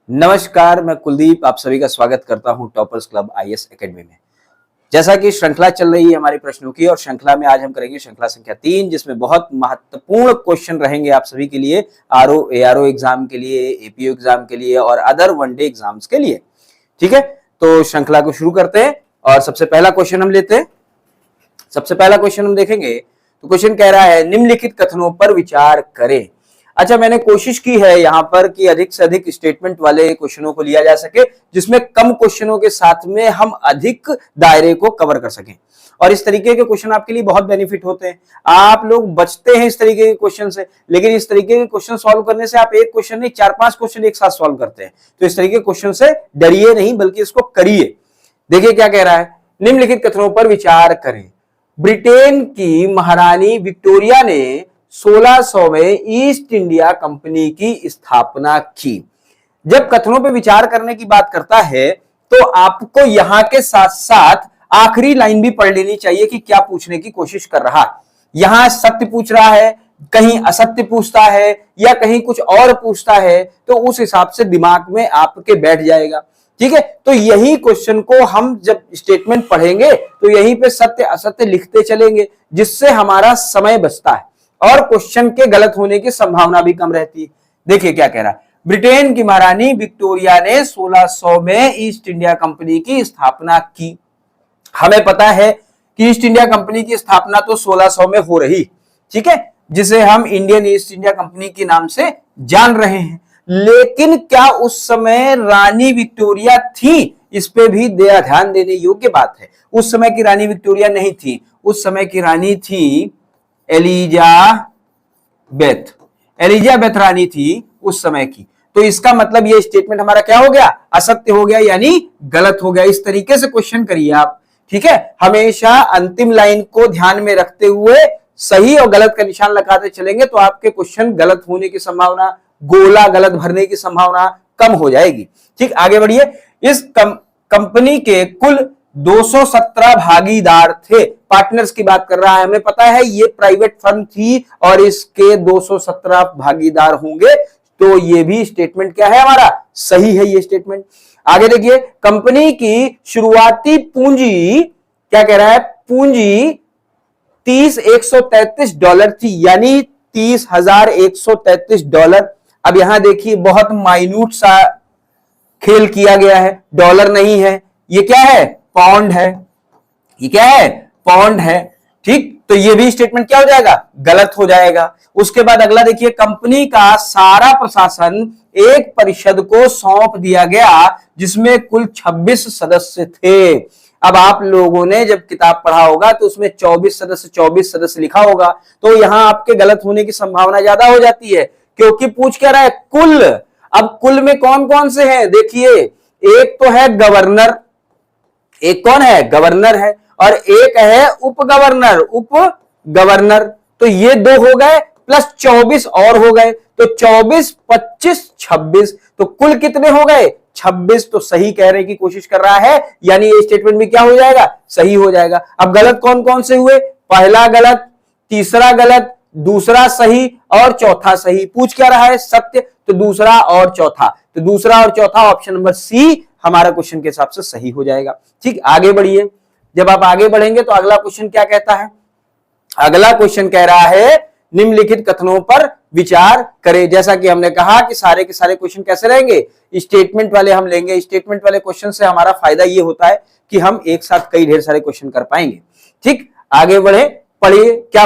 नमस्कार, मैं कुलदीप आप सभी का स्वागत करता हूं टॉपर्स क्लब आईएएस एकेडमी में। जैसा कि श्रृंखला चल रही है हमारी प्रश्नों की, और श्रृंखला में आज हम करेंगे श्रृंखला संख्या 3, जिसमें बहुत महत्वपूर्ण क्वेश्चन रहेंगे आप सभी के लिए, आरओ एआरओ एग्जाम के लिए, एपीओ एग्जाम के लिए और अदर वनडे एग्जाम्स के लिए। ठीक है, तो श्रृंखला को शुरू करते हैं और सबसे पहला क्वेश्चन हम लेते हैं। सबसे पहला क्वेश्चन हम देखेंगे तो क्वेश्चन कह रहा है निम्नलिखित कथनों पर विचार करें। अच्छा, मैंने कोशिश की है यहाँ पर कि अधिक से अधिक स्टेटमेंट वाले क्वेश्चनों को लिया जा सके, जिसमें कम क्वेश्चनों के साथ में हम अधिक दायरे को कवर कर सकें, और इस तरीके के क्वेश्चन आपके लिए बहुत बेनिफिट होते हैं। आप लोग बचते हैं इस तरीके के क्वेश्चन से, लेकिन इस तरीके के क्वेश्चन सॉल्व करने से आप एक क्वेश्चन नहीं 4-5 क्वेश्चन एक साथ सॉल्व करते हैं। तो इस तरीके के क्वेश्चन से डरिए नहीं, बल्कि इसको करिए। देखिए क्या कह रहा है, निम्नलिखित कथनों पर विचार करें। ब्रिटेन की महारानी विक्टोरिया ने 1600 में ईस्ट इंडिया कंपनी की स्थापना की। जब कथनों पर विचार करने की बात करता है तो आपको यहां के साथ साथ आखिरी लाइन भी पढ़ लेनी चाहिए कि क्या पूछने की कोशिश कर रहा है। यहां सत्य पूछ रहा है, कहीं असत्य पूछता है, या कहीं कुछ और पूछता है, तो उस हिसाब से दिमाग में आपके बैठ जाएगा। ठीक है, तो यही क्वेश्चन को हम जब स्टेटमेंट पढ़ेंगे तो यहीं पे सत्य असत्य लिखते चलेंगे, जिससे हमारा समय बचता है और क्वेश्चन के गलत होने की संभावना भी कम रहती है। देखिए क्या कह रहा है, ब्रिटेन की महारानी विक्टोरिया ने 1600 में ईस्ट इंडिया कंपनी की स्थापना की। हमें पता है कि ईस्ट इंडिया कंपनी की स्थापना तो 1600 में हो रही, ठीक है, जिसे हम इंडियन ईस्ट इंडिया कंपनी के नाम से जान रहे हैं। लेकिन क्या उस समय रानी विक्टोरिया थी? इस पे भी ध्यान देने योग्य बात है। उस समय की रानी विक्टोरिया नहीं थी, उस समय की रानी थी एलिजाबेथ रानी थी उस समय की। तो इसका मतलब ये स्टेटमेंट हमारा क्या हो गया? असत्य हो गया, यानी गलत हो गया। इस तरीके से क्वेश्चन करिए आप। ठीक है, हमेशा अंतिम लाइन को ध्यान में रखते हुए सही और गलत का निशान लगाते चलेंगे तो आपके क्वेश्चन गलत होने की संभावना, गोला गलत भरने की संभावना कम हो जाएगी। ठीक, आगे बढ़िए। इस कंपनी के कुल 217 भागीदार थे। पार्टनर्स की बात कर रहा है, हमें पता है ये प्राइवेट फर्म थी और इसके 217 भागीदार होंगे। तो ये भी स्टेटमेंट क्या है हमारा? सही है ये स्टेटमेंट। आगे देखिए, कंपनी की शुरुआती पूंजी क्या कह रहा है? पूंजी 30,133 डॉलर थी, यानी 30,133 डॉलर। अब यहां देखिए बहुत माइन्यूट सा खेल किया गया है, डॉलर नहीं है, ये क्या है? पाउंड है। ये क्या है? पाउंड है। ठीक, तो ये भी स्टेटमेंट क्या हो जाएगा? गलत हो जाएगा। उसके बाद अगला देखिए, कंपनी का सारा प्रशासन एक परिषद को सौंप दिया गया जिसमें कुल 26 सदस्य थे। अब आप लोगों ने जब किताब पढ़ा होगा तो उसमें 24 सदस्य लिखा होगा, तो यहां आपके गलत होने की संभावना ज्यादा हो जाती है, क्योंकि पूछ क्या रहा है? कुल। अब कुल में कौन कौन से हैं? देखिए, एक तो है गवर्नर, एक कौन है? गवर्नर है, और एक है उप गवर्नर, उप गवर्नर। तो ये 2 हो गए, प्लस 24 और हो गए, तो 24, 25, 26, तो कुल कितने हो गए? 26। तो सही कहने की कोशिश कर रहा है, यानी ये स्टेटमेंट भी क्या हो जाएगा? सही हो जाएगा। अब गलत कौन कौन से हुए? पहला गलत, तीसरा गलत, दूसरा सही और चौथा सही। पूछ क्या रहा है? सत्य, तो दूसरा और चौथा, तो दूसरा और चौथा ऑप्शन नंबर सी हमारा क्वेश्चन के हिसाब से सही हो जाएगा। ठीक, आगे बढ़िए। जब आप आगे बढ़ेंगे तो अगला क्वेश्चन क्या कहता है? अगला क्वेश्चन कह रहा है निम्नलिखित कथनों पर विचार करें। जैसा कि हमने कहा कि सारे के सारे क्वेश्चन कैसे रहेंगे? स्टेटमेंट वाले हम लेंगे। स्टेटमेंट वाले क्वेश्चन से हमारा फायदा ये होता है कि हम एक साथ कई ढेर सारे क्वेश्चन कर पाएंगे। ठीक, आगे बढ़े, पढ़िए क्या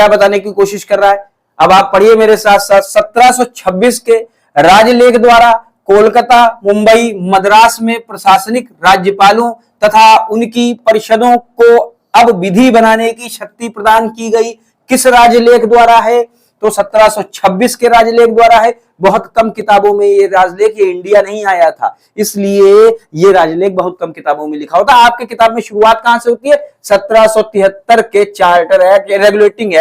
बताने की कोशिश कर रहा है। अब आप पढ़िए मेरे साथ साथ। 1726 के राजलेख द्वारा कोलकाता, मुंबई, मद्रास में प्रशासनिक राज्यपालों तथा उनकी परिषदों को अब विधि बनाने की शक्ति प्रदान की गई। किस राजलेख द्वारा है? तो 1726 के राजलेख द्वारा है। बहुत कम किताबों में ये राजलेख, ये इंडिया नहीं आया था, इसलिए ये राजलेख बहुत कम किताबों में लिखा होता है। आपके किताब में शुरुआत कहां से होती है? 1773 के चार्टर एक्ट, रेगुलेटिंग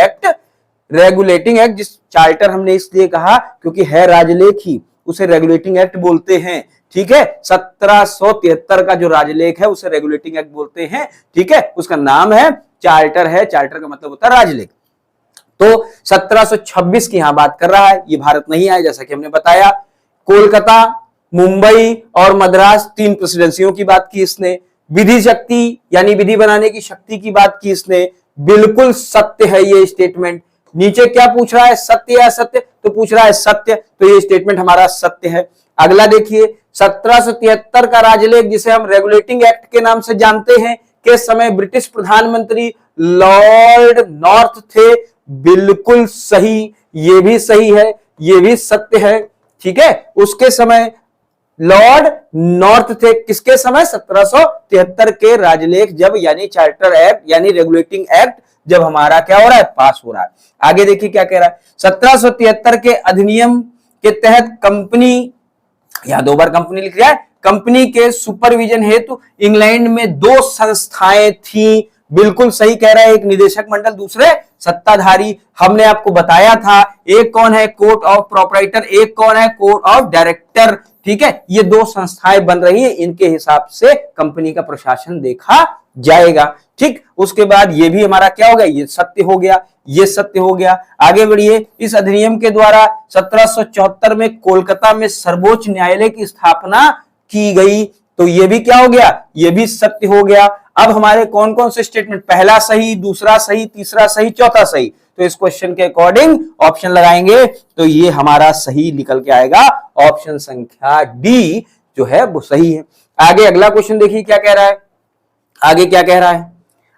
एक्ट। जिस चार्टर हमने इसलिए कहा क्योंकि है राजलेख ही, उसे रेगुलेटिंग एक्ट बोलते हैं। ठीक है, 1773 का जो राजलेख है उसे रेगुलेटिंग एक्ट बोलते हैं। ठीक है, उसका नाम है चार्टर है। चार्टर का मतलब होता है राजलेख। तो 1726 की यहां बात कर रहा है, ये भारत नहीं आया जैसा कि हमने बताया। कोलकाता, मुंबई और मद्रास 3 प्रेसिडेंसियों की बात की इसने, विधि शक्ति यानी विधि बनाने की शक्ति की बात की इसने। बिल्कुल सत्य है ये स्टेटमेंट। नीचे क्या पूछ रहा है, सत्य या असत्य, तो पूछ रहा है सत्य, तो ये स्टेटमेंट हमारा सत्य है। अगला देखिए 1773 का राजलेख जिसे हम रेगुलेटिंग एक्ट के नाम से जानते हैं के समय ब्रिटिश प्रधानमंत्री लॉर्ड नॉर्थ थे। बिल्कुल सही, ये भी सही है, ये भी सत्य है। ठीक है, उसके समय लॉर्ड नॉर्थ थे, किसके समय, 1773 के राजलेख जब यानी चार्टर एक्ट यानी रेगुलेटिंग एक्ट जब हमारा क्या हो रहा है, पास हो रहा है। आगे देखिए क्या कह रहा है, 1773 के अधिनियम के तहत कंपनी, यहां 2 बार कंपनी लिख रहा है, कंपनी के सुपरविजन हेतु इंग्लैंड में 2 संस्थाएं थी। बिल्कुल सही कह रहा है, एक निदेशक मंडल, दूसरे सत्ताधारी। हमने आपको बताया था एक कौन है, कोर्ट ऑफ प्रोपराइटर, एक कौन है, कोर्ट ऑफ डायरेक्टर। ठीक है, ये 2 संस्थाएं बन रही है, इनके हिसाब से कंपनी का प्रशासन देखा जाएगा। ठीक, उसके बाद ये भी हमारा क्या हो गया, ये सत्य हो गया, ये सत्य हो गया। आगे बढ़िए, इस अधिनियम के द्वारा 1774 में कोलकाता में सर्वोच्च न्यायालय की स्थापना की गई, तो ये भी क्या हो गया, ये भी सत्य हो गया। अब हमारे कौन कौन से स्टेटमेंट, पहला सही, दूसरा सही, तीसरा सही, चौथा सही, तो इस क्वेश्चन के अकॉर्डिंग ऑप्शन लगाएंगे तो ये हमारा सही निकल के आएगा, ऑप्शन संख्या डी जो है वो सही है। आगे अगला क्वेश्चन देखिए क्या कह रहा है, आगे क्या कह रहा है।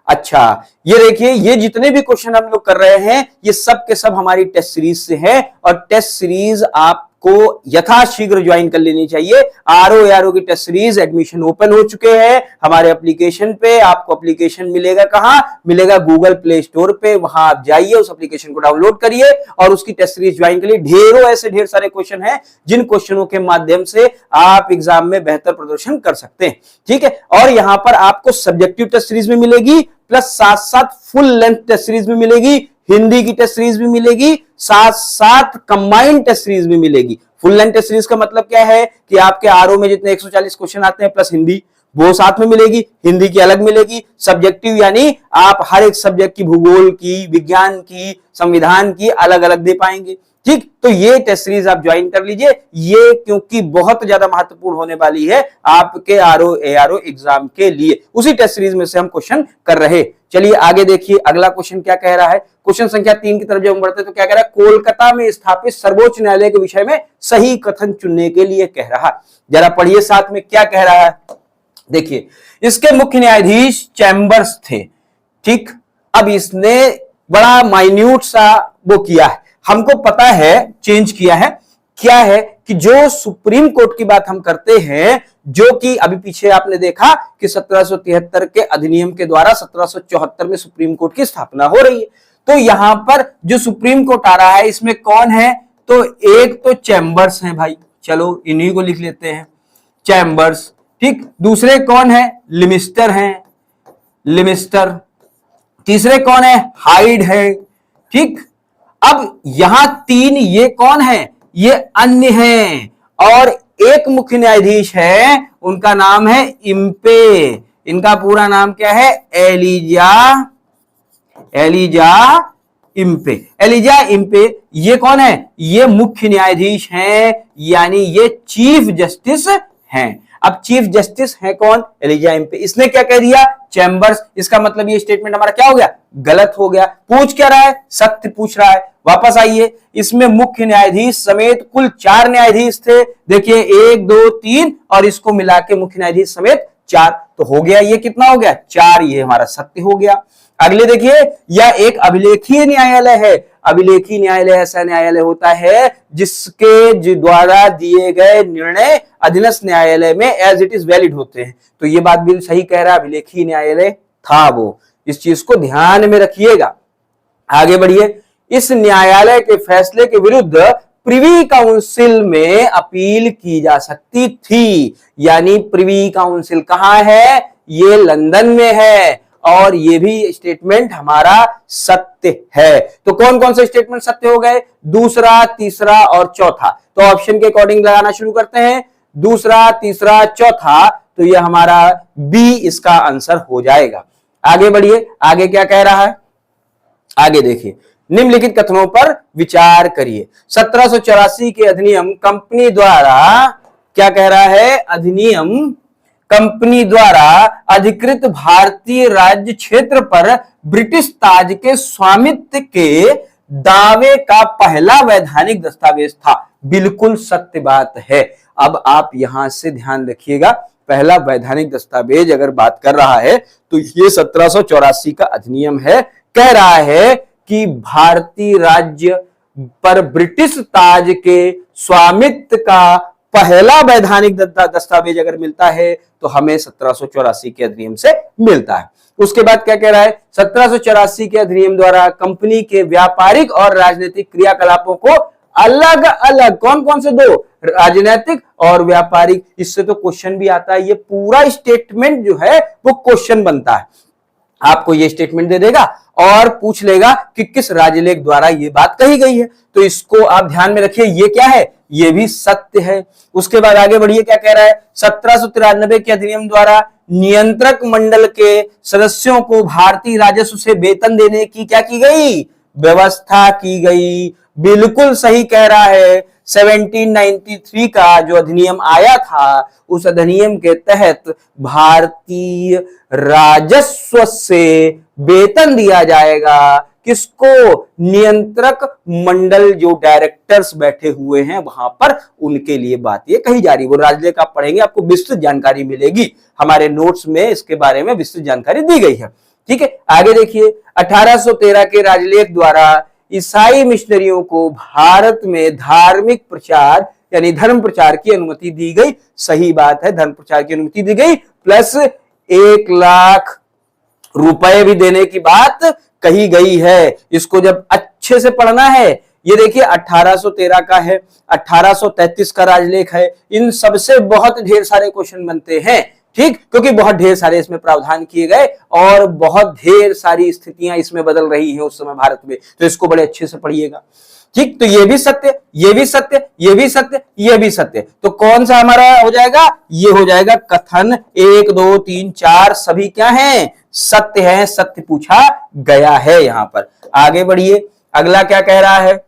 अच्छा, ये देखिए, ये जितने भी क्वेश्चन हम लोग कर रहे हैं ये सब के सब हमारी टेस्ट सीरीज से है, और टेस्ट सीरीज आपको यथाशीघ्र ज्वाइन कर लेनी चाहिए। आरओ की टेस्ट सीरीज एडमिशन ओपन हो चुके हैं हमारे एप्लीकेशन पे। आपको एप्लीकेशन मिलेगा कहां, मिलेगा गूगल प्ले स्टोर पे, वहां आप जाइए, उस एप्लीकेशन को डाउनलोड करिए और उसकी टेस्ट सीरीज ज्वाइन करिए। ढेर सारे क्वेश्चन हैं जिन क्वेश्चनों के माध्यम से आप एग्जाम में बेहतर प्रदर्शन कर सकते हैं। ठीक है, और यहां पर आपको सब्जेक्टिव टेस्ट सीरीज में मिलेगी, प्लस साथ साथ फुल लेंथ टेस्ट सीरीज भी मिलेगी, हिंदी की टेस्ट सीरीज भी मिलेगी, साथ साथ कंबाइंड टेस्ट सीरीज भी मिलेगी। फुल लेंथ टेस्ट सीरीज का मतलब क्या है कि आपके आरओ में जितने 140 क्वेश्चन आते हैं प्लस हिंदी, वो साथ में मिलेगी, हिंदी की अलग मिलेगी। सब्जेक्टिव यानी आप हर एक सब्जेक्ट की, भूगोल की, विज्ञान की, संविधान की अलग अलग दे पाएंगे। ठीक, तो ये टेस्ट सीरीज आप ज्वाइन कर लीजिए, ये क्योंकि बहुत ज्यादा महत्वपूर्ण होने वाली है आपके आरओ एआरओ एग्जाम के लिए। उसी टेस्ट सीरीज में से हम क्वेश्चन कर रहे। चलिए आगे देखिए अगला क्वेश्चन क्या कह रहा है। क्वेश्चन संख्या 3 की तरफ जब हम बढ़ते तो क्या कह रहा है, कोलकाता में स्थापित सर्वोच्च न्यायालय के विषय में सही कथन चुनने के लिए कह रहा है। जरा पढ़िए साथ में क्या कह रहा है। देखिए, इसके मुख्य न्यायाधीश चैम्बर्स थे। ठीक, अब इसने बड़ा माइन्यूट सा वो किया है, हमको पता है चेंज किया है। क्या है कि जो सुप्रीम कोर्ट की बात हम करते हैं, जो कि अभी पीछे आपने देखा कि 1773 के अधिनियम के द्वारा 1774 में सुप्रीम कोर्ट की स्थापना हो रही है, तो यहां पर जो सुप्रीम कोर्ट आ रहा है इसमें कौन है, तो एक तो चैम्बर्स हैं भाई, चलो इन्हीं को लिख लेते हैं, चैम्बर्स। ठीक, दूसरे कौन है, लिमिस्टर हैं, लिमिस्टर। तीसरे कौन है, हाइड है। ठीक, अब यहां 3 ये कौन है, ये अन्य हैं, और एक मुख्य न्यायाधीश है, उनका नाम है इम्पे। इनका पूरा नाम क्या है, एलिजा इम्पे। एलिजा इम्पे ये कौन है, ये मुख्य न्यायाधीश हैं, यानी ये चीफ जस्टिस हैं। अब चीफ जस्टिस है कौन, एलिजा इम्पे। इसने क्या कह दिया, चैम्बर्स। इसका मतलब ये स्टेटमेंट हमारा क्या हो गया, गलत हो गया। पूछ क्या रहा है, सत्य पूछ रहा है। वापस आइए, इसमें मुख्य न्यायाधीश समेत कुल 4 न्यायाधीश थे। देखिए 1 2 3 और इसको मिला के मुख्य न्यायाधीश समेत 4, तो हो गया ये कितना हो गया, 4। ये हमारा सत्य हो गया। अगले देखिए, यह एक अभिलेखीय न्यायालय है। अभिलेखीय न्यायालय ऐसा न्यायालय होता है जिसके द्वारा दिए गए निर्णय अधीनस्थ न्यायालय में एज इट इज वैलिड होते हैं। तो ये बात भी सही कह रहा है, अभिलेखीय न्यायालय था वो, इस चीज को ध्यान में रखिएगा। आगे बढ़िए, इस न्यायालय के फैसले के विरुद्ध प्रिवी काउंसिल में अपील की जा सकती थी। यानी प्रिवी काउंसिल कहां है, ये लंदन में है, और ये भी स्टेटमेंट हमारा सत्य है। तो कौन कौन से स्टेटमेंट सत्य हो गए, दूसरा, तीसरा और चौथा। तो ऑप्शन के अकॉर्डिंग लगाना शुरू करते हैं, दूसरा, तीसरा, चौथा, तो ये हमारा बी इसका आंसर हो जाएगा। आगे बढ़िए, आगे क्या कह रहा है, आगे देखिए, निम्नलिखित कथनों पर विचार करिए। 1784 के अधिनियम कंपनी द्वारा क्या कह रहा है? अधिनियम कंपनी द्वारा अधिकृत भारतीय राज्य क्षेत्र पर ब्रिटिश ताज के स्वामित्व के दावे का पहला वैधानिक दस्तावेज था। बिल्कुल सत्य बात है। अब आप यहां से ध्यान रखिएगा, पहला वैधानिक दस्तावेज अगर बात कर रहा है तो ये 1784 का अधिनियम है। कह रहा है कि भारतीय राज्य पर ब्रिटिश ताज के स्वामित्व का पहला वैधानिक दस्तावेज अगर मिलता है तो हमें 1784 के अधिनियम से मिलता है। उसके बाद क्या कह रहा है? 1784 के अधिनियम द्वारा कंपनी के व्यापारिक और राजनीतिक क्रियाकलापों को अलग अलग, कौन कौन से दो? राजनीतिक और व्यापारिक। इससे तो क्वेश्चन भी आता है, ये पूरा स्टेटमेंट जो है वो क्वेश्चन बनता है। आपको ये स्टेटमेंट दे देगा और पूछ लेगा कि किस राज्यलेख द्वारा ये बात कही गई है, तो इसको आप ध्यान में रखिए। ये क्या है? ये भी सत्य है। उसके बाद आगे बढ़िए, क्या कह रहा है? 1793 के अधिनियम द्वारा नियंत्रक मंडल के सदस्यों को भारतीय राजस्व से वेतन देने की क्या की गई? व्यवस्था की गई। बिल्कुल सही कह रहा है। 1793 का जो अधिनियम आया था, उस अधिनियम के तहत भारतीय राजस्व से वेतन दिया जाएगा। किसको? नियंत्रक मंडल, जो डायरेक्टर्स बैठे हुए हैं वहां पर, उनके लिए बात ये कही जा रही है। वो राजलेख आप पढ़ेंगे, आपको विस्तृत जानकारी मिलेगी। हमारे नोट्स में इसके बारे में विस्तृत जानकारी दी गई है। ठीक है, आगे देखिए। 1813 के राजलेख द्वारा ईसाई मिशनरियों को भारत में धार्मिक प्रचार यानी धर्म प्रचार की अनुमति दी गई। सही बात है, धर्म प्रचार की अनुमति दी गई, प्लस 1 लाख रुपए भी देने की बात कही गई है। इसको जब अच्छे से पढ़ना है, ये देखिए 1813 का है, 1833 का राजलेख है। इन सबसे बहुत ढेर सारे क्वेश्चन बनते हैं, ठीक, क्योंकि बहुत ढेर सारे इसमें प्रावधान किए गए और बहुत ढेर सारी स्थितियां इसमें बदल रही हैं उस समय भारत में, तो इसको बड़े अच्छे से पढ़िएगा। ठीक, तो ये भी सत्य, ये भी सत्य, ये भी सत्य, ये भी सत्य। तो कौन सा हमारा हो जाएगा? ये हो जाएगा कथन 1 2 3 4 सभी क्या हैं? सत्य है। सत्य पूछा गया है यहां पर। आगे बढ़िए, अगला क्या कह रहा है?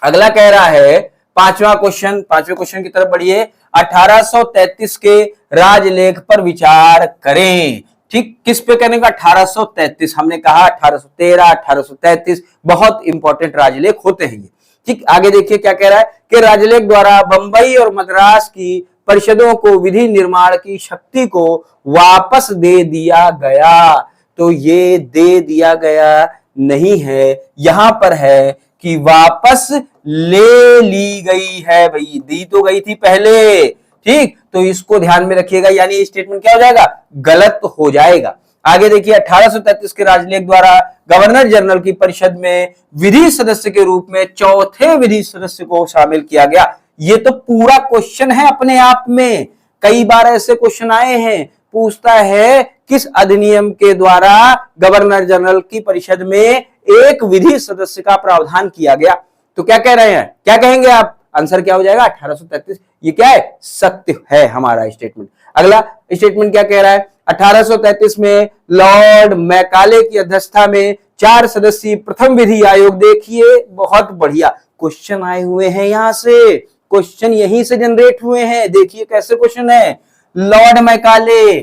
अगला कह रहा है पांचवें क्वेश्चन की तरफ बढ़िए। 1833 के राजलेख पर विचार करें। ठीक, किस पे करने का? 1833। हमने कहा 1813, 1833 बहुत इंपॉर्टेंट राजलेख होते हैं ये। ठीक, आगे देखिए क्या कह रहा है कि राजलेख द्वारा बंबई और मद्रास की परिषदों को विधि निर्माण की शक्ति को वापस दे दिया गया। तो ये दे दिया गया नहीं है, यहां पर है कि वापस ले ली गई है। भाई, दी तो गई थी पहले, ठीक, तो इसको ध्यान में रखिएगा, यानी स्टेटमेंट क्या हो जाएगा? गलत हो जाएगा। आगे देखिए, 1833 के राजलेख द्वारा गवर्नर जनरल की परिषद में विधि सदस्य के रूप में चौथे विधि सदस्य को शामिल किया गया। ये तो पूरा क्वेश्चन है अपने आप में, कई बार ऐसे क्वेश्चन आए हैं। पूछता है किस अधिनियम के द्वारा गवर्नर जनरल की परिषद में एक विधि सदस्य का प्रावधान किया गया? तो क्या कह रहे हैं? क्या कहेंगे आप? आंसर क्या हो जाएगा? 1833। ये क्या है? सत्य है हमारा स्टेटमेंट। अगला स्टेटमेंट क्या कह रहा है? 1833 में लॉर्ड मैकाले की अध्यक्षता में 4 सदस्यीय प्रथम विधि आयोग, देखिए बहुत बढ़िया क्वेश्चन आए हुए हैं, यहां से क्वेश्चन यहीं से जनरेट हुए हैं। देखिए कैसे क्वेश्चन है। लॉर्ड मैकाले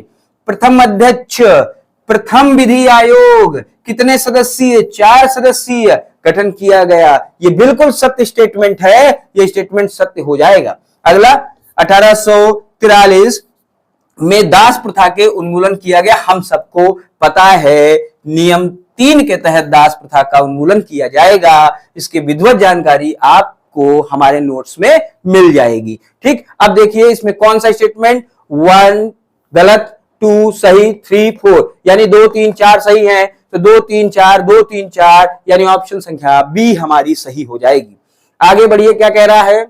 प्रथम अध्यक्ष, प्रथम विधि आयोग, कितने सदस्यीय? 4 सदस्यीय गठन किया गया। ये बिल्कुल सत्य स्टेटमेंट है, ये स्टेटमेंट सत्य हो जाएगा। अगला 1843 में दास प्रथा के उन्मूलन किया गया। हम सबको पता है नियम 3 के तहत दास प्रथा का उन्मूलन किया जाएगा। इसकी विधिवत जानकारी आपको हमारे नोट्स में मिल जाएगी। ठीक, अब देखिए इसमें कौन सा स्टेटमेंट? 1 गलत, 2 सही, 3 4, यानी 2 3 4 सही है, तो 2 3 4 2 3 4 यानी ऑप्शन संख्या बी हमारी सही हो जाएगी। आगे बढ़िए, क्या कह रहा है?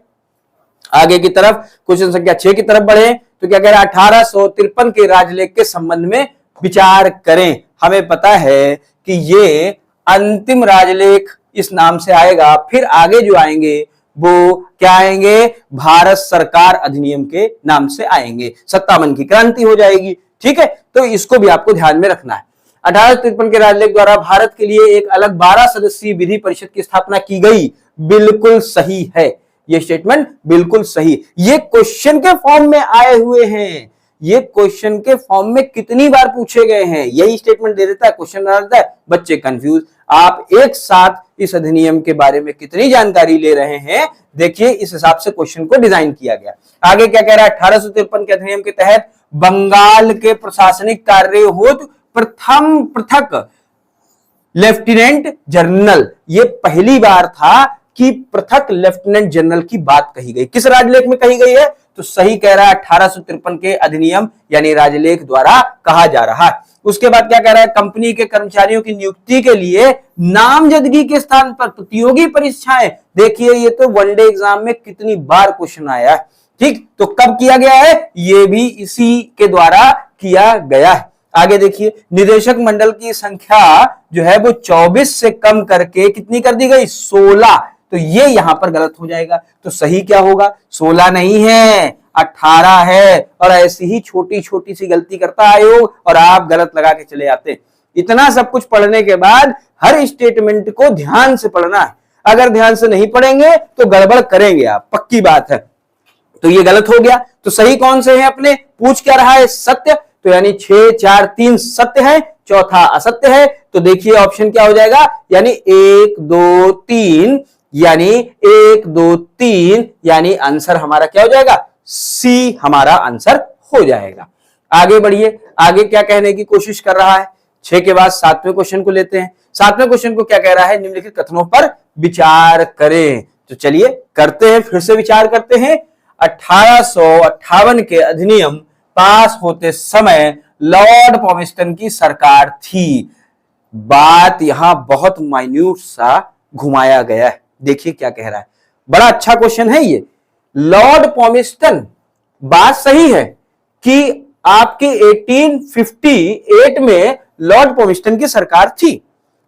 आगे की तरफ क्वेश्चन संख्या 6 की तरफ बढ़े तो क्या कह रहा है? 1853 के राजलेख के संबंध में विचार करें। हमें पता है कि ये अंतिम राजलेख इस नाम से आएगा, फिर आगे जो आएंगे वो क्या आएंगे? भारत सरकार अधिनियम के नाम से आएंगे। 57 की क्रांति हो जाएगी। ठीक है, तो इसको भी आपको ध्यान में रखना है। 1853 के राजलेख द्वारा भारत के लिए एक अलग 12 सदस्यीय विधि परिषद की स्थापना की गई। बिल्कुल सही है, ये स्टेटमेंट बिल्कुल सही। ये क्वेश्चन के फॉर्म में आए हुए हैं, ये क्वेश्चन के फॉर्म में कितनी बार पूछे गए हैं, यही स्टेटमेंट दे देता है, क्वेश्चन बना देता है, बच्चे कंफ्यूज। आप एक साथ इस अधिनियम के बारे में कितनी जानकारी ले रहे हैं, देखिए इस हिसाब से क्वेश्चन को डिजाइन किया गया। आगे क्या कह रहा है, 1853 के अधिनियम के तहत बंगाल के प्रशासनिक कार्य हेतु प्रथम पृथक लेफ्टिनेंट जनरल, ये पहली बार था कि पृथक लेफ्टिनेंट जनरल की बात कही गई। किस राजलेख में कही गई है, तो सही कह रहा है 1853 के अधिनियम यानी राजलेख द्वारा कहा जा रहा है। उसके बाद क्या कह रहा है, कंपनी के कर्मचारियों की नियुक्ति के लिए नामजदगी के स्थान पर प्रतियोगी परीक्षाएं, देखिए ये तो वनडे एग्जाम में कितनी बार क्वेश्चन आया है, ठीक, तो कब किया गया है, ये भी इसी के द्वारा किया गया है। आगे देखिए, निदेशक मंडल की संख्या जो है वो 24 से कम करके कितनी कर दी गई, 16, तो ये यहां पर गलत हो जाएगा। तो सही क्या होगा, 16 नहीं है, 18 है। और ऐसी ही छोटी छोटी सी गलती करता आयोग और आप गलत लगा के चले आते। इतना सब कुछ पढ़ने के बाद हर स्टेटमेंट को ध्यान से पढ़ना है, अगर ध्यान से नहीं पढ़ेंगे तो गड़बड़ करेंगे आप, पक्की बात है। तो ये गलत हो गया। तो सही कौन से हैं अपने, पूछ क्या रहा है, सत्य, तो यानी 6, 4, 3 सत्य है, चौथा असत्य है। तो देखिए ऑप्शन क्या हो जाएगा, यानी 1, 2, 3, यानी 1, 2, 3, यानी आंसर हमारा क्या हो जाएगा, सी हमारा आंसर हो जाएगा। आगे बढ़िए, आगे क्या कहने की कोशिश कर रहा है, 6 के बाद 7वें क्वेश्चन को लेते हैं। 7वें क्वेश्चन को क्या कह रहा है, निम्नलिखित कथनों पर विचार करें। तो चलिए करते हैं, फिर से विचार करते हैं। 1858 के अधिनियम पास होते समय लॉर्ड पॉमिस्टन की सरकार थी। बात यहां बहुत माइन्यूट सा घुमाया गया है, देखिए क्या कह रहा है, बड़ा अच्छा क्वेश्चन है ये। लॉर्ड पॉमिस्टन, बात सही है कि आपकी 1858 में लॉर्ड पॉमिस्टन की सरकार थी,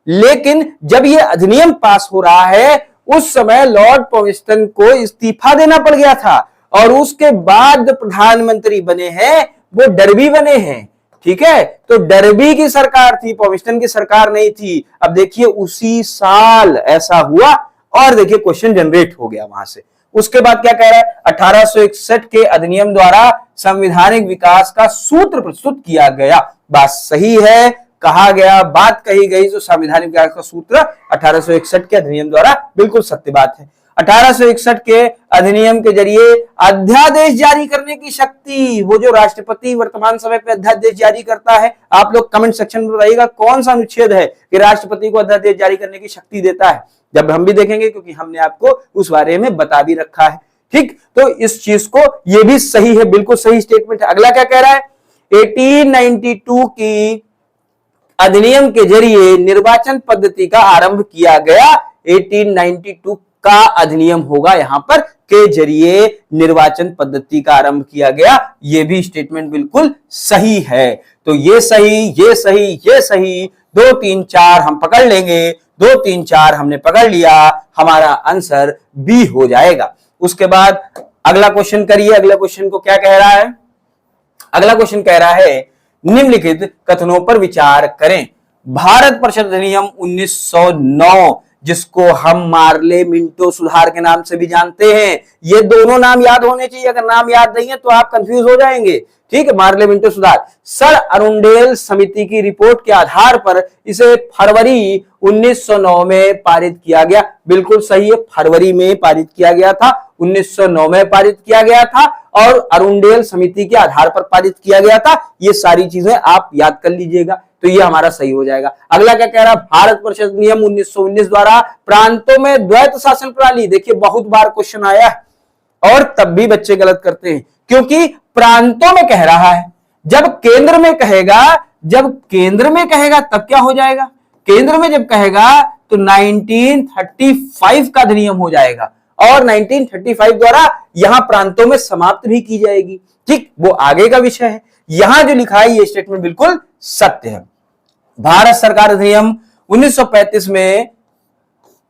लेकिन जब यह अधिनियम पास हो रहा है उस समय लॉर्ड पॉमिस्टन को इस्तीफा देना पड़ गया था और उसके बाद प्रधानमंत्री बने हैं वो डर्बी बने हैं, ठीक है। तो डर्बी की सरकार थी, पॉमिस्टन की सरकार नहीं थी। अब देखिए उसी साल ऐसा हुआ और देखिए क्वेश्चन जनरेट हो गया वहां से। उसके बाद क्या कह रहा है, 1861 के अधिनियम द्वारा संवैधानिक विकास का सूत्र प्रस्तुत किया गया। बात सही है, कहा गया, बात कही गई, जो संवैधानिक विकास का सूत्र 1861 के अधिनियम द्वारा, बिल्कुल सत्य बात है। 1861 के अधिनियम के जरिए अध्यादेश जारी करने की शक्ति, वो जो राष्ट्रपति वर्तमान समय पे अध्यादेश जारी करता है, आप लोग कमेंट सेक्शन में बताइएगा कौन सा अनुच्छेद है कि राष्ट्रपति को अध्यादेश जारी करने की शक्ति देता है, जब हम भी देखेंगे, क्योंकि हमने आपको उस बारे में बता भी रखा है, ठीक। तो इस चीज को, ये भी सही है, बिल्कुल सही स्टेटमेंट है। अगला क्या कह रहा है, 1892 की अधिनियम के जरिए निर्वाचन पद्धति का आरंभ किया गया। 1892 का अधिनियम होगा यहां पर, के जरिए निर्वाचन पद्धति का आरंभ किया गया। यह भी स्टेटमेंट बिल्कुल सही है। तो ये सही, ये सही, ये सही, 2, 3, 4 हम पकड़ लेंगे, 2, 3, 4 हमने पकड़ लिया, हमारा आंसर बी हो जाएगा। उसके बाद अगला क्वेश्चन करिए। अगला क्वेश्चन को क्या कह रहा है, अगला क्वेश्चन कह रहा है, निम्नलिखित कथनों पर विचार करें। भारत परिषद अधिनियम 1909, जिसको हम मार्ले मिंटो सुधार के नाम से भी जानते हैं, ये दोनों नाम याद होने चाहिए, अगर नाम याद नहीं है तो आप कंफ्यूज हो जाएंगे, ठीक है। मार्ले मिंटो सुधार, सर अरुंडेल समिति की रिपोर्ट के आधार पर इसे फरवरी 1909 में पारित किया गया। बिल्कुल सही है, फरवरी में पारित किया गया था, 1909 में पारित किया गया था और अरुंडेल समिति के आधार पर पारित किया गया था। ये सारी चीजें आप याद कर लीजिएगा, तो ये हमारा सही हो जाएगा। अगला क्या कह रहा है, भारत परिषद नियम 1919 द्वारा प्रांतों में द्वैत शासन प्रणाली, देखिए बहुत बार क्वेश्चन आया है और तब भी बच्चे गलत करते हैं, क्योंकि प्रांतों में कह रहा है, जब केंद्र में कहेगा, जब केंद्र में कहेगा तब क्या हो जाएगा, केंद्र में जब कहेगा तो 1935 का अधिनियम हो जाएगा और 1935 द्वारा यहां प्रांतों में समाप्त भी की जाएगी, ठीक, वो आगे का विषय है। यहां जो लिखा है ये स्टेटमेंट बिल्कुल सत्य है। भारत सरकार अधिनियम 1935 में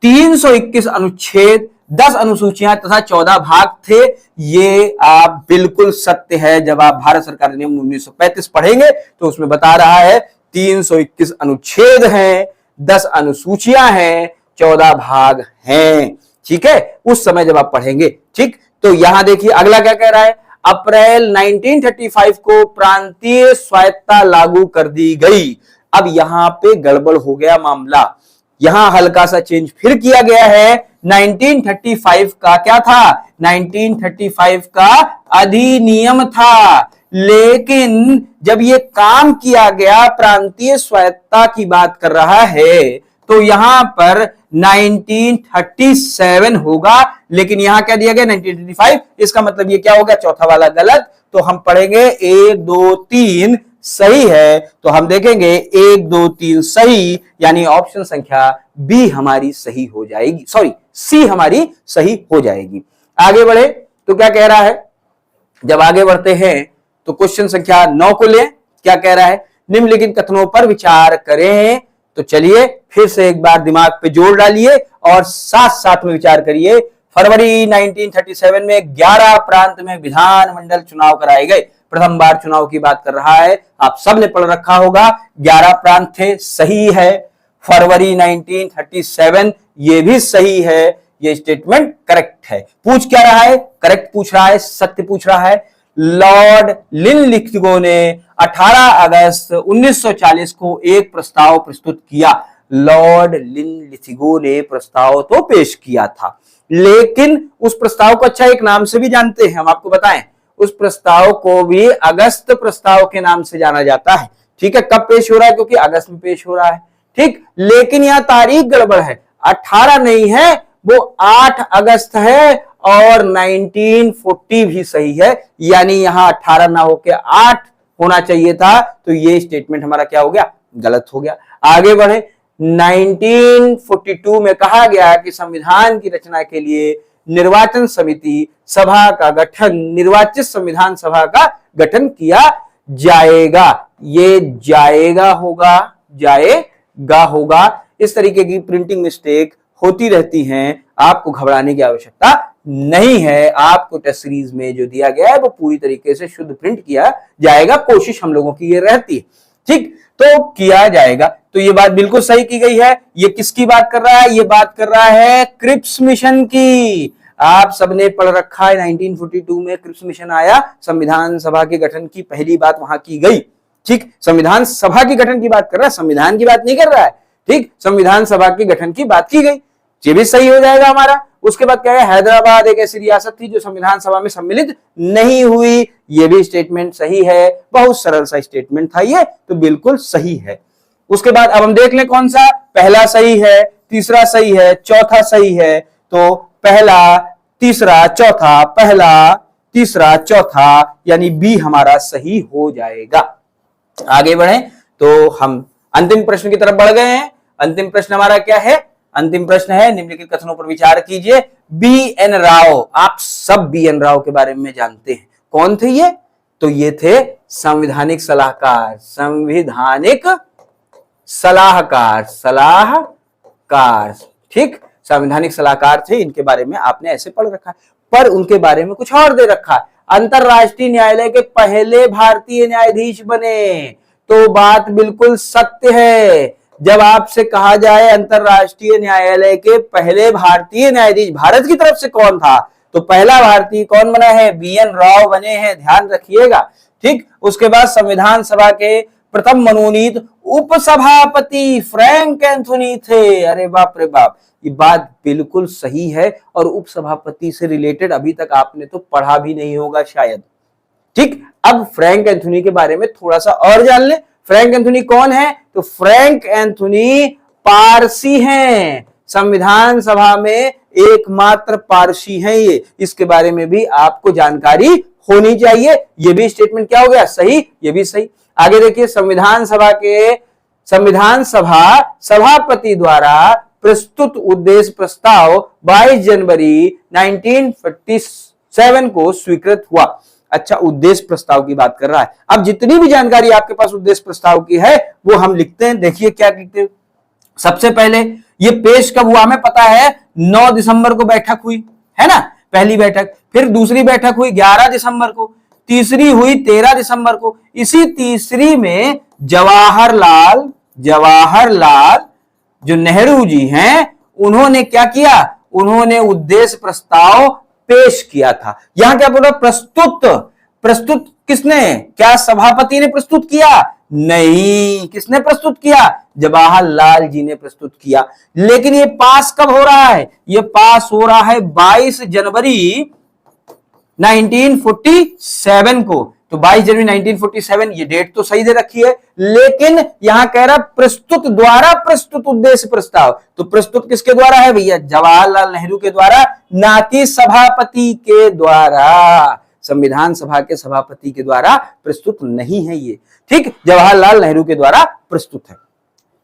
321 अनुच्छेद, 10 अनुसूचियां तथा 14 भाग थे। ये आप बिल्कुल सत्य है, जब आप भारत सरकार अधिनियम 1935 पढ़ेंगे तो उसमें बता रहा है 321 अनुच्छेद हैं, 10 अनुसूचियां हैं, 14 भाग हैं। ठीक है, उस समय जब आप पढ़ेंगे। ठीक, तो यहां देखिए अगला क्या कह रहा है, अप्रैल 1935 को प्रांतीय स्वायत्तता लागू कर दी गई। अब यहां पे गड़बड़ हो गया मामला, यहां हल्का सा चेंज फिर किया गया है। 1935 का क्या था, 1935 का अधिनियम था, लेकिन जब ये काम किया गया प्रांतीय स्वायत्तता की बात कर रहा है तो यहां पर 1937 होगा, लेकिन यहां क्या दिया गया 1935। इसका मतलब ये क्या हो गया, चौथा वाला गलत। तो हम पढ़ेंगे 1 2 3 सही है, तो हम देखेंगे 1 2 3 सही, यानी ऑप्शन संख्या बी हमारी सही हो जाएगी, सॉरी सी हमारी सही हो जाएगी। आगे बढ़े तो क्या कह रहा है, जब आगे बढ़ते हैं तो क्वेश्चन संख्या 9 को लें। क्या कह रहा है, निम्नलिखित कथनों पर विचार करें। तो चलिए फिर से एक बार दिमाग पे जोर डालिए और साथ साथ में विचार करिए। फरवरी 1937 में 11 प्रांत में विधानमंडल चुनाव कराए गए, प्रथम बार चुनाव की बात कर रहा है, आप सबने पढ़ रखा होगा। 11 प्रांत थे, सही है। फरवरी 1937 ये भी सही है, ये स्टेटमेंट करेक्ट है। पूछ क्या रहा है, करेक्ट पूछ रहा है, सत्य पूछ रहा है। लॉर्ड लिनलिथगो ने 18 अगस्त 1940 को एक प्रस्ताव प्रस्तुत किया। लॉर्ड लिनलिथगो ने प्रस्ताव तो पेश किया था, लेकिन उस प्रस्ताव को अच्छा एक नाम से भी जानते हैं, हम आपको बताएं। उस प्रस्ताव को भी अगस्त प्रस्ताव के नाम से जाना जाता है। ठीक है, कब पेश हो रहा है, क्योंकि अगस्त में पेश हो रहा है। ठीक, लेकिन यहां तारीख गड़बड़ है, 18 नहीं है, वो 8 अगस्त है और 1940 भी सही है, यानी यहां 18 ना होके 8 होना चाहिए था। तो ये स्टेटमेंट हमारा क्या हो गया, गलत हो गया। आगे बढ़े, 1942 में कहा गया कि संविधान की रचना के लिए निर्वाचन समिति सभा का गठन, निर्वाचित संविधान सभा का गठन किया जाएगा। ये जाएगा होगा, जाएगा होगा। इस तरीके की प्रिंटिंग मिस्टेक होती रहती हैं, आपको घबराने की आवश्यकता नहीं है। आपको टेस्ट सीरीज में जो दिया गया है वो पूरी तरीके से शुद्ध प्रिंट किया जाएगा, कोशिश हम लोगों की ये रहती है। ठीक, तो किया जाएगा। तो ये बात बिल्कुल सही की गई है। ये किसकी बात कर रहा है, ये बात कर रहा है क्रिप्स मिशन की। आप सबने पढ़ रखा है 1942 में क्रिप्स मिशन आया, संविधान सभा के गठन की पहली बात वहां की गई। ठीक, संविधान सभा की गठन की बात कर रहा है, संविधान की बात नहीं कर रहा है। ठीक, संविधान सभा के गठन की बात की गई, ये भी सही हो जाएगा हमारा। उसके बाद क्या है, हैदराबाद एक ऐसी रियासत थी जो संविधान सभा में सम्मिलित नहीं हुई, ये भी स्टेटमेंट सही है। बहुत सरल सा स्टेटमेंट था ये, तो बिल्कुल सही है। उसके बाद अब हम देख लें कौन सा, पहला सही है, तीसरा सही है, चौथा सही है। तो पहला, तीसरा, चौथा, पहला, तीसरा, चौथा, यानी बी हमारा सही हो जाएगा। आगे बढ़े तो हम अंतिम प्रश्न की तरफ बढ़ गए हैं। अंतिम प्रश्न हमारा क्या है, अंतिम प्रश्न है, निम्नलिखित कथनों पर विचार कीजिए। बी एन राव, आप सब बी एन राव के बारे में जानते हैं, कौन थे ये, तो ये थे संवैधानिक सलाहकार, संवैधानिक सलाहकार, सलाहकार। ठीक, संवैधानिक सलाहकार थे, इनके बारे में आपने ऐसे पढ़ रखा है, पर उनके बारे में कुछ और दे रखा है। अंतरराष्ट्रीय न्यायालय के पहले भारतीय न्यायाधीश बने, तो बात बिल्कुल सत्य है। जब आपसे कहा जाए अंतरराष्ट्रीय न्यायालय के पहले भारतीय न्यायाधीश भारत की तरफ से कौन था, तो पहला भारतीय कौन बना है, बी एन राव बने हैं, ध्यान रखिएगा। ठीक, उसके बाद संविधान सभा के प्रथम मनोनीत उपसभापति फ्रैंक एंथोनी थे। अरे बाप रे बाप, ये बात बिल्कुल सही है। और उपसभापति से रिलेटेड अभी तक आपने तो पढ़ा भी नहीं होगा शायद। ठीक, अब फ्रैंक एंथोनी के बारे में थोड़ा सा और जान ले। फ्रैंक एंथोनी कौन है, तो फ्रैंक एंथोनी पारसी हैं, संविधान सभा में एकमात्र पारसी हैं ये, इसके बारे में भी आपको जानकारी होनी चाहिए। ये भी स्टेटमेंट क्या हो गया, सही, ये भी सही। आगे देखिए, संविधान सभा सभापति द्वारा प्रस्तुत उद्देश्य प्रस्ताव 22 जनवरी 1947 को स्वीकृत हुआ। अच्छा, उद्देश्य प्रस्ताव की बात कर रहा है। अब जितनी भी जानकारी आपके पास उद्देश्य प्रस्ताव की है वो हम लिखते हैं। देखिए क्या लिखते हैं। सबसे पहले ये पेश कब हुआ, हमें पता है 9 दिसंबर को बैठक हुई है ना, पहली बैठक। फिर दूसरी बैठक हुई 11 दिसंबर को, तीसरी हुई 13 दिसंबर को। इसी तीसरी में जवाहरलाल जो नेहरू जी हैं, उन्होंने क्या किया, उन्होंने उद्देश्य प्रस्ताव पेश किया था। यहां क्या बोला? प्रस्तुत। प्रस्तुत किसने? क्या सभापति ने प्रस्तुत किया? नहीं। किसने प्रस्तुत किया? जवाहरलाल जी ने प्रस्तुत किया। लेकिन ये पास कब हो रहा है? ये पास हो रहा है 22 जनवरी 1947 को। तो 22 जनवरी 1947 ये डेट तो सही दे रखी है, लेकिन यहां कह रहा प्रस्तुत द्वारा प्रस्तुत उद्देश्य प्रस्ताव। तो प्रस्तुत किसके द्वारा है भैया? जवाहरलाल नेहरू के द्वारा, ना कि सभापति के द्वारा। संविधान सभा के सभापति के द्वारा प्रस्तुत नहीं है ये, ठीक। जवाहरलाल नेहरू के द्वारा प्रस्तुत है।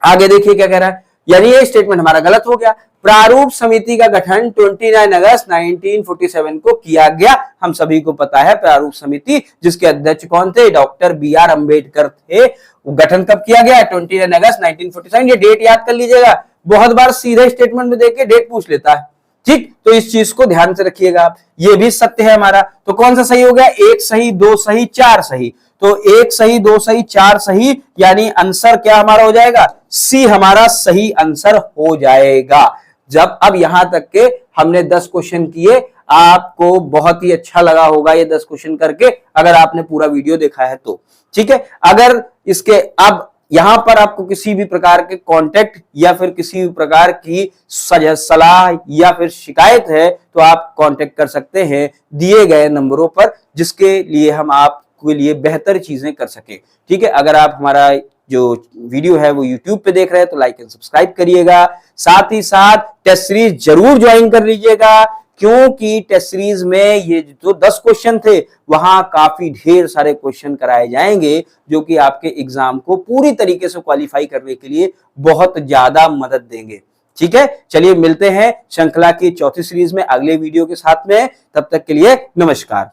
आगे देखिए क्या कह रहा है, यानी ये स्टेटमेंट हमारा गलत हो गया। प्रारूप समिति का गठन 29 अगस्त 1947 को किया गया। हम सभी को पता है प्रारूप समिति, जिसके अध्यक्ष कौन थे? डॉक्टर BR अम्बेडकर थे। वो गठन कब किया गया? 29 अगस्त 1947। ये डेट याद कर लीजिएगा, बहुत बार सीधे स्टेटमेंट में देके डेट पूछ लेता है, ठीक। तो इस चीज को ध्यान से रखिएगा आप। ये भी सत्य है हमारा। तो कौन सा सही हो गया? 1 सही, 2 सही, 4 सही। तो 1 सही, 2 सही, 4 सही, यानी आंसर क्या हमारा हो जाएगा? सी हमारा सही आंसर हो जाएगा। जब अब यहां तक के हमने 10 क्वेश्चन किए, आपको बहुत ही अच्छा लगा होगा ये 10 क्वेश्चन करके, अगर आपने पूरा वीडियो देखा है तो, ठीक है। अगर इसके अब यहां पर आपको किसी भी प्रकार के कांटेक्ट या फिर किसी भी प्रकार की सलाह या फिर शिकायत है तो आप कांटेक्ट कर सकते हैं दिए गए नंबरों पर, जिसके लिए हम आपके लिए बेहतर चीजें कर सके, ठीक है। अगर आप हमारा जो वीडियो है वो YouTube पे देख रहे हैं तो लाइक एंड सब्सक्राइब करिएगा। साथ ही साथ टेस्ट सीरीज जरूर ज्वाइन कर लीजिएगा, क्योंकि टेस्ट सीरीज में ये जो 10 क्वेश्चन थे वहां काफी ढेर सारे क्वेश्चन कराए जाएंगे, जो कि आपके एग्जाम को पूरी तरीके से क्वालिफाई करने के लिए बहुत ज्यादा मदद देंगे, ठीक है। चलिए मिलते हैं श्रृंखला की चौथी सीरीज में अगले वीडियो के साथ में। तब तक के लिए नमस्कार।